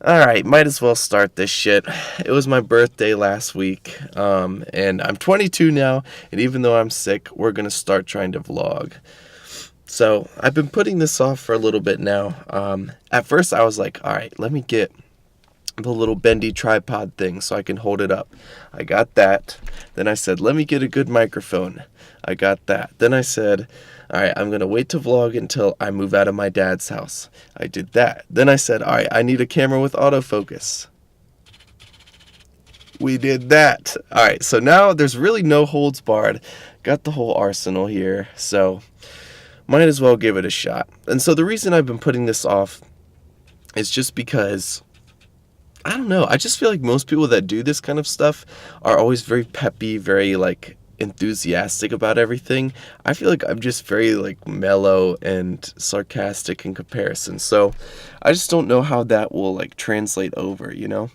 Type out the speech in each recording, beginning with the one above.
Alright, might as well start this shit. It was my birthday last week, and I'm 22 now, and even though I'm sick, we're gonna start trying to vlog. So, I've been putting this off for a little bit now. At first I was like, alright, let me get the little bendy tripod thing so I can hold it up. I got that. Then I said, let me get a good microphone. I got that. Then I said, alright, I'm going to wait to vlog until I move out of my dad's house. I did that. Then I said, alright, I need a camera with autofocus. We did that. Alright, so now there's really no holds barred. Got the whole arsenal here, so might as well give it a shot. And so the reason I've been putting this off is just because I don't know. I just feel like most people that do this kind of stuff are always very peppy, very like enthusiastic about everything. I feel like I'm just very like mellow and sarcastic in comparison. So I just don't know how that will like translate over, you know?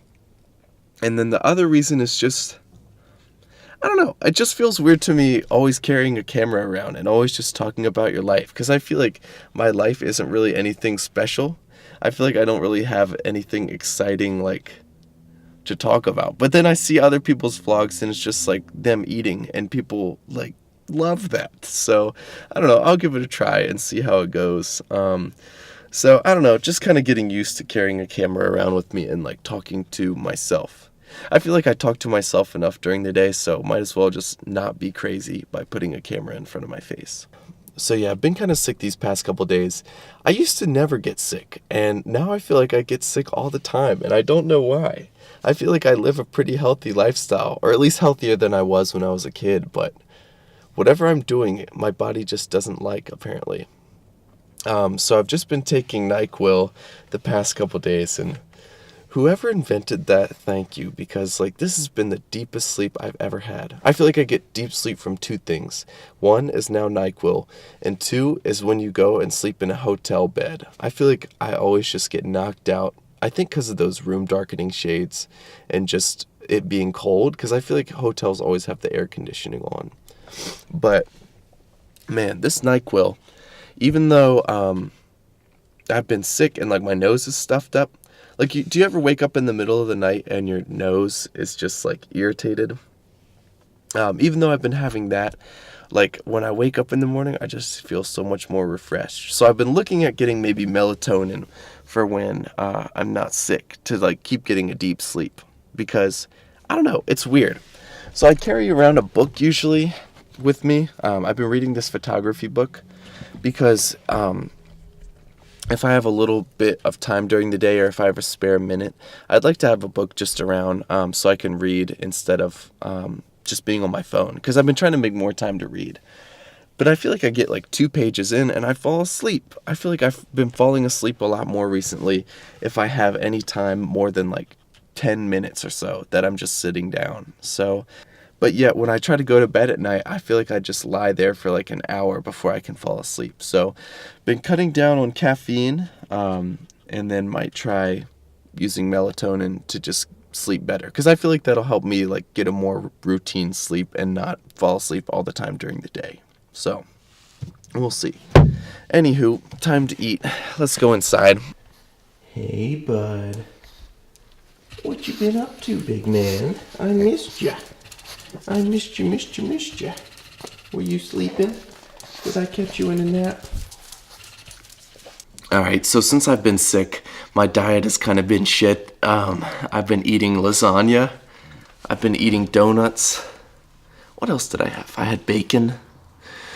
And then the other reason is just I don't know. It just feels weird to me always carrying a camera around and always just talking about your life because I feel like my life isn't really anything special. I feel like I don't really have anything exciting like to talk about. But then I see other people's vlogs and it's just like them eating and people like love that. So I don't know. I'll give it a try and see how it goes. So I don't know. Just kind of getting used to carrying a camera around with me and like talking to myself. I feel like I talk to myself enough during the day, so might as well just not be crazy by putting a camera in front of my face. So yeah, I've been kind of sick these past couple days. I used to never get sick, and now I feel like I get sick all the time, and I don't know why. I feel like I live a pretty healthy lifestyle, or at least healthier than I was when I was a kid, but whatever I'm doing, my body just doesn't like, apparently. So I've just been taking NyQuil the past couple days, and whoever invented that, thank you, because like this has been the deepest sleep I've ever had. I feel like I get deep sleep from two things. One is now NyQuil, and two is when you go and sleep in a hotel bed. I feel like I always just get knocked out. I think because of those room darkening shades and just it being cold, because I feel like hotels always have the air conditioning on. But man, this NyQuil, even though I've been sick and like my nose is stuffed up, like, do you ever wake up in the middle of the night and your nose is just, like, irritated? Even though I've been having that, like, when I wake up in the morning, I just feel so much more refreshed. So I've been looking at getting maybe melatonin for when I'm not sick to, like, keep getting a deep sleep. Because, I don't know, it's weird. So I carry around a book usually with me. I've been reading this photography book because if I have a little bit of time during the day or if I have a spare minute, I'd like to have a book just around so I can read instead of just being on my phone. Because I've been trying to make more time to read. But I feel like I get like 2 pages in and I fall asleep. I feel like I've been falling asleep a lot more recently if I have any time more than like 10 minutes or so that I'm just sitting down. So, but yet when I try to go to bed at night, I feel like I just lie there for like an hour before I can fall asleep. So, been cutting down on caffeine, and then might try using melatonin to just sleep better. Because I feel like that'll help me like get a more routine sleep and not fall asleep all the time during the day. So, we'll see. Anywho, time to eat. Let's go inside. Hey, bud. What you been up to, big man? I missed ya. I missed you, missed you, missed you. Were you sleeping? Did I catch you in a nap? Alright, so since I've been sick, my diet has kind of been shit. I've been eating lasagna. I've been eating donuts. What else did I have? I had bacon.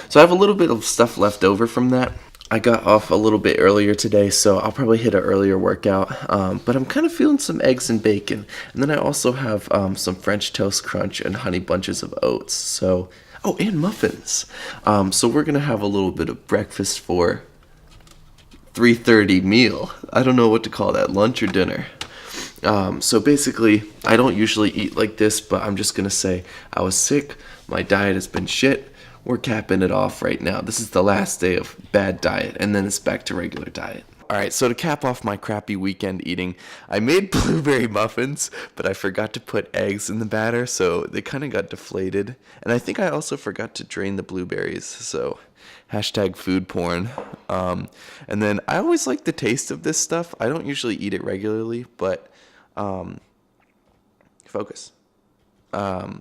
So I have a little bit of stuff left over from that. I got off a little bit earlier today, so I'll probably hit an earlier workout. But I'm kind of feeling some eggs and bacon. And then I also have some French toast crunch and honey bunches of oats. So, oh, and muffins. So we're going to have a little bit of breakfast for 3:30 meal. I don't know what to call that, lunch or dinner. So basically, I don't usually eat like this, but I'm just going to say I was sick. My diet has been shit. We're capping it off right now. This is the last day of bad diet, and then it's back to regular diet. Alright, so to cap off my crappy weekend eating, I made blueberry muffins, but I forgot to put eggs in the batter, so they kind of got deflated. And I think I also forgot to drain the blueberries, so Hashtag food porn. And then I always like the taste of this stuff. I don't usually eat it regularly, but focus. But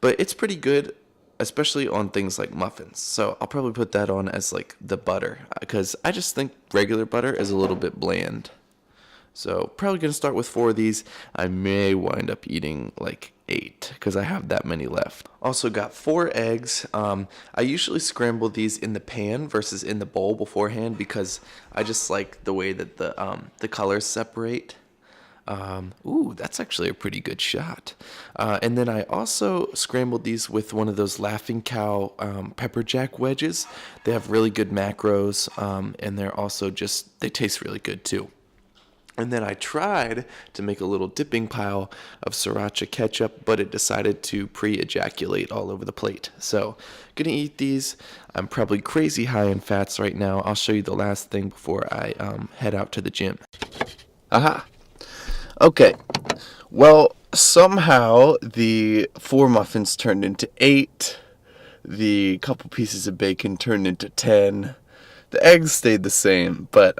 it's pretty good, especially on things like muffins. So I'll probably put that on as like the butter, because I just think regular butter is a little bit bland. So probably going to start with 4 of these. I may wind up eating like 8 because I have that many left. Also got 4 eggs. I usually scramble these in the pan versus in the bowl beforehand because I just like the way that the colors separate. Ooh, that's actually a pretty good shot. And then I also scrambled these with one of those Laughing Cow pepper jack wedges. They have really good macros, and they're also they taste really good too. And then I tried to make a little dipping pile of sriracha ketchup, but it decided to pre-ejaculate all over the plate. So, gonna eat these. I'm probably crazy high in fats right now. I'll show you the last thing before I head out to the gym. Aha! Okay. Well, somehow the 4 muffins turned into 8. The couple pieces of bacon turned into 10. The eggs stayed the same, but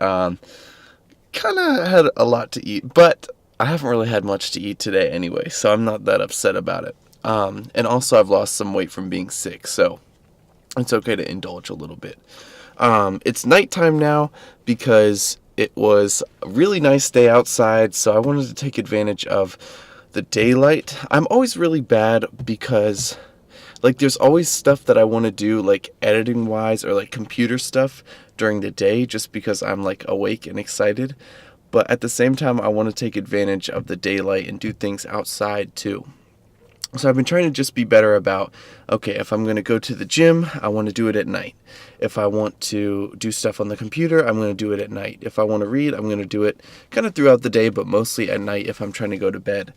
kind of had a lot to eat, but I haven't really had much to eat today anyway, so I'm not that upset about it. And also I've lost some weight from being sick, so it's okay to indulge a little bit. It's nighttime now because it was a really nice day outside, so I wanted to take advantage of the daylight. I'm always really bad because like there's always stuff that I want to do like editing wise or like computer stuff during the day just because I'm like awake and excited. But at the same time, I want to take advantage of the daylight and do things outside too. So I've been trying to just be better about, okay, if I'm going to go to the gym, I want to do it at night. If I want to do stuff on the computer, I'm going to do it at night. If I want to read, I'm going to do it kind of throughout the day, but mostly at night if I'm trying to go to bed.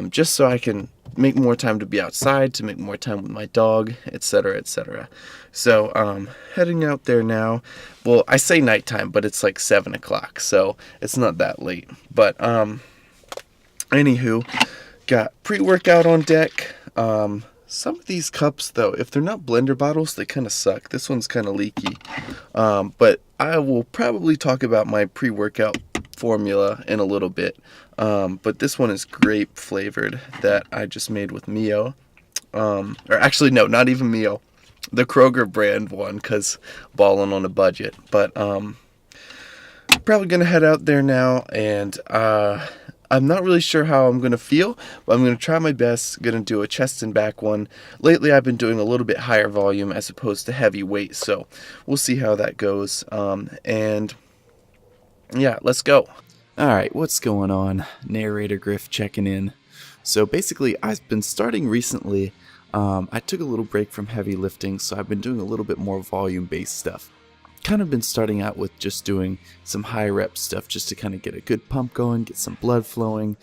Just so I can make more time to be outside, to make more time with my dog, etc., etc. So heading out there now. Well, I say nighttime, but it's like 7 o'clock, so it's not that late. But anywho, got pre-workout on deck. Some of these cups, though, if they're not blender bottles, they kind of suck. This one's kind of leaky. But I will probably talk about my pre-workout formula in a little bit. But this one is grape flavored that I just made with Mio. Or actually, no, not even Mio. The Kroger brand one, because balling on a budget. But probably going to head out there now, and I'm not really sure how I'm going to feel, but I'm going to try my best. Going to do a chest and back one. Lately, I've been doing a little bit higher volume as opposed to heavy weight, so we'll see how that goes. And yeah, let's go. Alright, what's going on? Narrator Griff checking in. So basically, I've been starting recently. I took a little break from heavy lifting, so I've been doing a little bit more volume-based stuff. Kind of been starting out with just doing some high rep stuff just to kind of get a good pump going, get some blood flowing,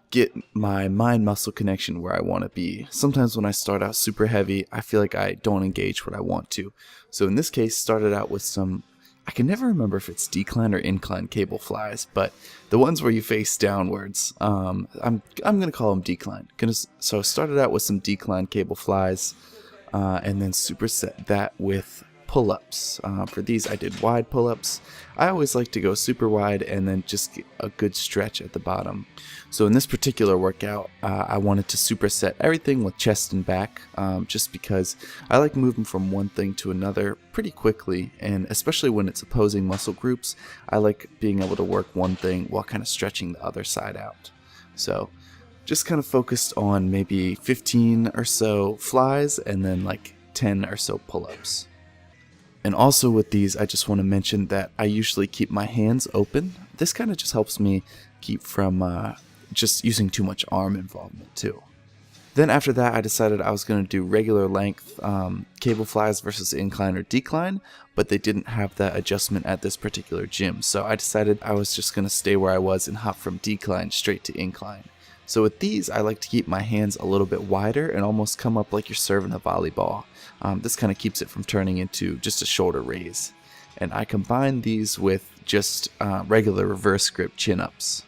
get my mind muscle connection where I want to be. Sometimes when I start out super heavy, I feel like I don't engage what I want to. So in this case, started out with some, I can never remember if it's decline or incline cable flies, but the ones where you face downwards, I'm gonna call them decline. So I started out with some decline cable flies, and then superset that with pull-ups. For these, I did wide pull-ups. I always like to go super wide and then just get a good stretch at the bottom. So in this particular workout, I wanted to superset everything with chest and back, just because I like moving from one thing to another pretty quickly, and especially when it's opposing muscle groups, I like being able to work one thing while kind of stretching the other side out. So just kind of focused on maybe 15 or so flies and then like 10 or so pull-ups. And also with these, I just want to mention that I usually keep my hands open. This kind of just helps me keep from just using too much arm involvement too. Then after that, I decided I was going to do regular length cable flies versus incline or decline, but they didn't have that adjustment at this particular gym. So I decided I was just going to stay where I was and hop from decline straight to incline. So with these, I like to keep my hands a little bit wider and almost come up like you're serving a volleyball. This kind of keeps it from turning into just a shoulder raise. And I combine these with just regular reverse grip chin-ups.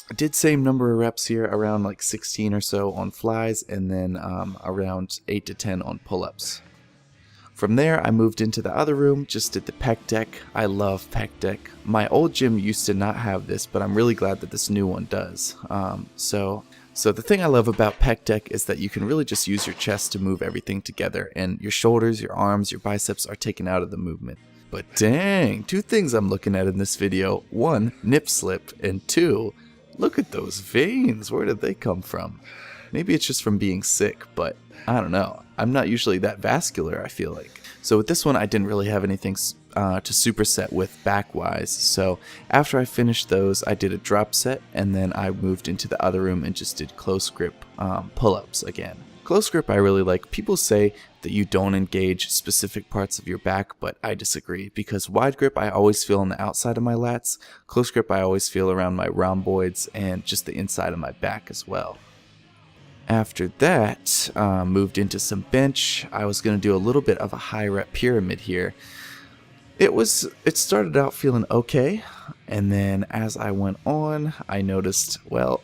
I did same number of reps here, around like 16 or so on flies, and then around 8 to 10 on pull-ups. From there, I moved into the other room, just did the pec deck. I love pec deck. My old gym used to not have this, but I'm really glad that this new one does. So the thing I love about pec deck is that you can really just use your chest to move everything together, and your shoulders, your arms, your biceps are taken out of the movement. But dang, 2 things I'm looking at in this video. 1, nip slip, and 2, look at those veins. Where did they come from? Maybe it's just from being sick, but I don't know. I'm not usually that vascular, I feel like. So with this one, I didn't really have anything to superset with back-wise. So after I finished those, I did a drop set, and then I moved into the other room and just did close grip pull-ups again. Close grip I really like. People say that you don't engage specific parts of your back, but I disagree, because wide grip I always feel on the outside of my lats. Close grip I always feel around my rhomboids and just the inside of my back as well. After that, moved into some bench. I was going to do a little bit of a high rep pyramid here. It started out feeling okay, and then as I went on, I noticed, well,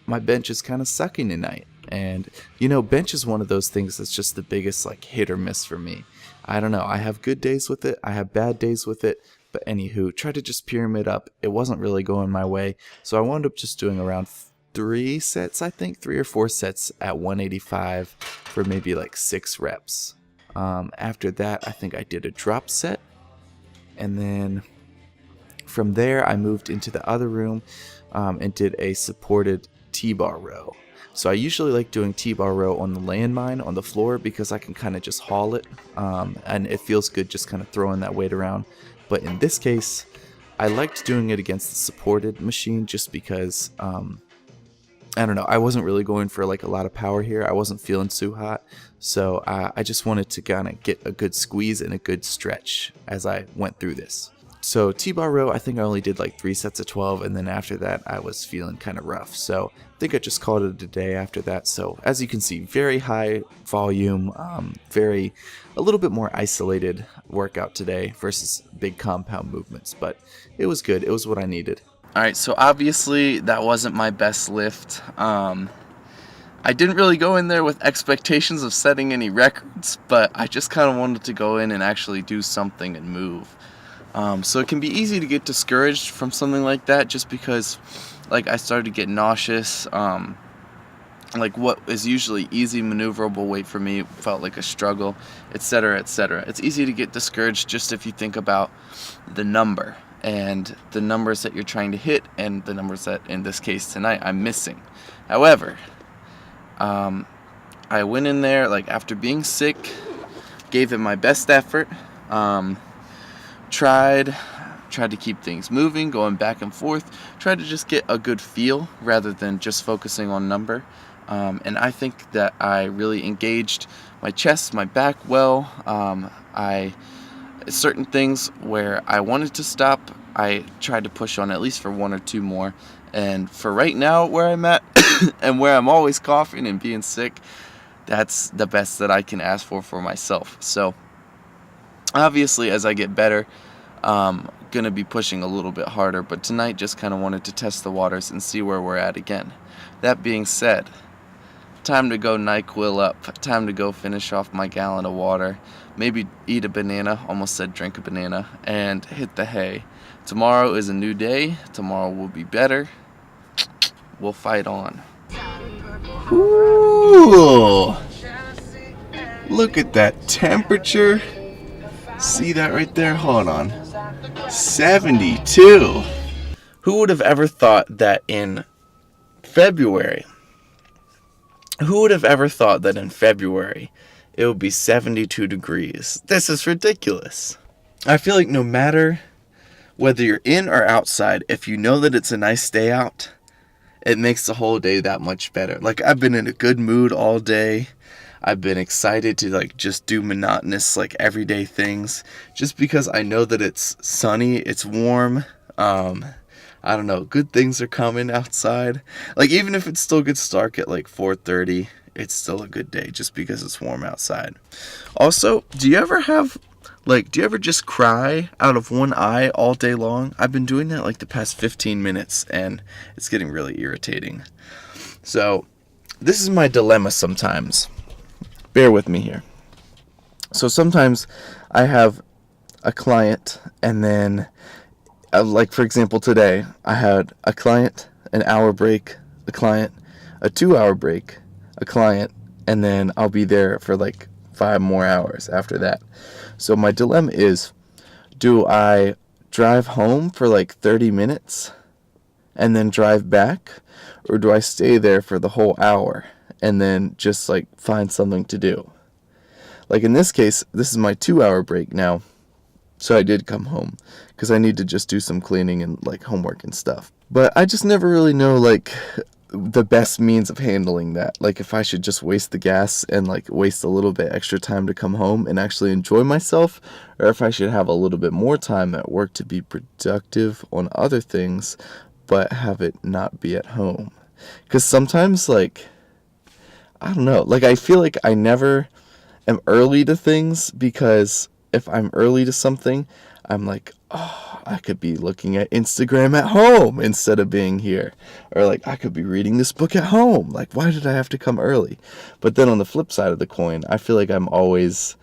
my bench is kind of sucking tonight. And you know, bench is one of those things that's just the biggest like hit or miss for me. I don't know, I have good days with it, I have bad days with it, but anywho, tried to just pyramid up. It wasn't really going my way, so I wound up just doing around 3 sets, I think, 3 or 4 sets at 185 for maybe like 6 reps. After that, I think I did a drop set, and then from there I moved into the other room and did a supported T-bar row. So I usually like doing T-bar row on the landmine on the floor because I can kind of just haul it, and it feels good just kind of throwing that weight around. But in this case, I liked doing it against the supported machine just because I don't know, I wasn't really going for like a lot of power here. I wasn't feeling too hot, so I just wanted to kind of get a good squeeze and a good stretch as I went through this. So T-bar row, I think I only did like 3 sets of 12, and then after that I was feeling kind of rough, so I think I just called it a day after that. So as you can see, very high volume, a little bit more isolated workout today versus big compound movements, but it was good. It was what I needed. Alright, so obviously that wasn't my best lift. I didn't really go in there with expectations of setting any records, but I just kind of wanted to go in and actually do something and move. So it can be easy to get discouraged from something like that just because like I started to get nauseous. Like what is usually easy maneuverable weight for me felt like a struggle, etc., etc. It's easy to get discouraged just if you think about the number and the numbers that you're trying to hit and the numbers that in this case tonight I'm missing. However, I went in there like after being sick, gave it my best effort, tried to keep things moving, going back and forth, tried to just get a good feel rather than just focusing on number. And I think that I really engaged my chest, my back well. Certain things where I wanted to stop, I tried to push on at least for 1 or 2 more. And for right now, where I'm at, and where I'm always coughing and being sick, that's the best that I can ask for myself. So obviously, as I get better, gonna be pushing a little bit harder. But tonight, just kind of wanted to test the waters and see where we're at again. That being said, time to go NyQuil up. Time to go finish off my gallon of water. Maybe eat a banana. Almost said drink a banana. And hit the hay. Tomorrow is a new day. Tomorrow will be better. We'll fight on. Ooh! Look at that temperature. See that right there? Hold on. 72. Who would have ever thought that in February? Who would have ever thought that in February it would be 72 degrees? This is ridiculous. I feel like no matter whether you're in or outside, if you know that it's a nice day out, it makes the whole day that much better. Like, I've been in a good mood all day. I've been excited to like just do monotonous like everyday things just because I know that it's sunny, it's warm. I don't know, good things are coming outside. Like, even if it still gets dark at like 4:30, it's still a good day just because it's warm outside. Also, do you ever just cry out of one eye all day long? I've been doing that like the past 15 minutes and it's getting really irritating. So, this is my dilemma sometimes. Bear with me here. So sometimes I have a client, and then, like for example, today I had a client, an hour break, a client, a 2 hour break, a client, and then I'll be there for like 5 more hours after that. So my dilemma is, do I drive home for like 30 minutes and then drive back, or do I stay there for the whole hour and then just like find something to do? Like in this case, this is my 2 hour break now. So I did come home because I need to just do some cleaning and like homework and stuff. But I just never really know like the best means of handling that. Like if I should just waste the gas and like waste a little bit extra time to come home and actually enjoy myself, or if I should have a little bit more time at work to be productive on other things but have it not be at home. Because sometimes like, I don't know, like I feel like I never am early to things, because if I'm early to something, I'm like, oh, I could be looking at Instagram at home instead of being here. Or like, I could be reading this book at home. Like, why did I have to come early? But then on the flip side of the coin, I feel like I'm always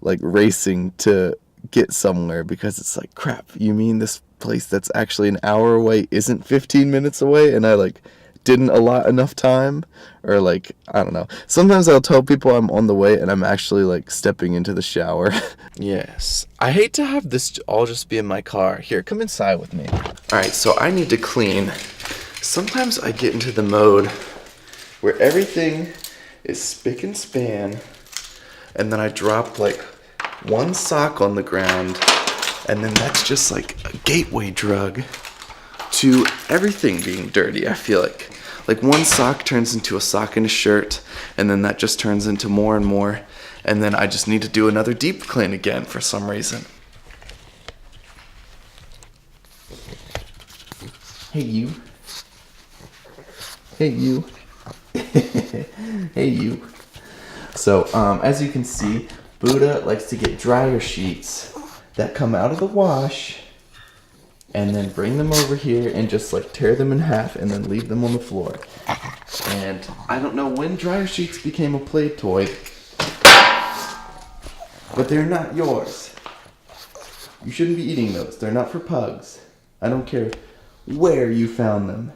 like racing to get somewhere, because it's like, crap, you mean this place that's actually an hour away isn't 15 minutes away, and I like didn't allot enough time? Or like, I don't know. Sometimes I'll tell people I'm on the way and I'm actually like stepping into the shower. Yes. I hate to have this all just be in my car. Here, come inside with me. Alright, so I need to clean. Sometimes I get into the mode where everything is spick and span, and then I drop like one sock on the ground, and then that's just like a gateway drug to everything being dirty, I feel like. Like one sock turns into a sock and a shirt, and then that just turns into more and more, and then I just need to do another deep clean again for some reason. Hey you. Hey you. Hey you. So, as you can see, Buddha likes to get dryer sheets that come out of the wash and then bring them over here and just like tear them in half and then leave them on the floor. And I don't know when dryer sheets became a play toy, but they're not yours. You shouldn't be eating those. They're not for pugs. I don't care where you found them.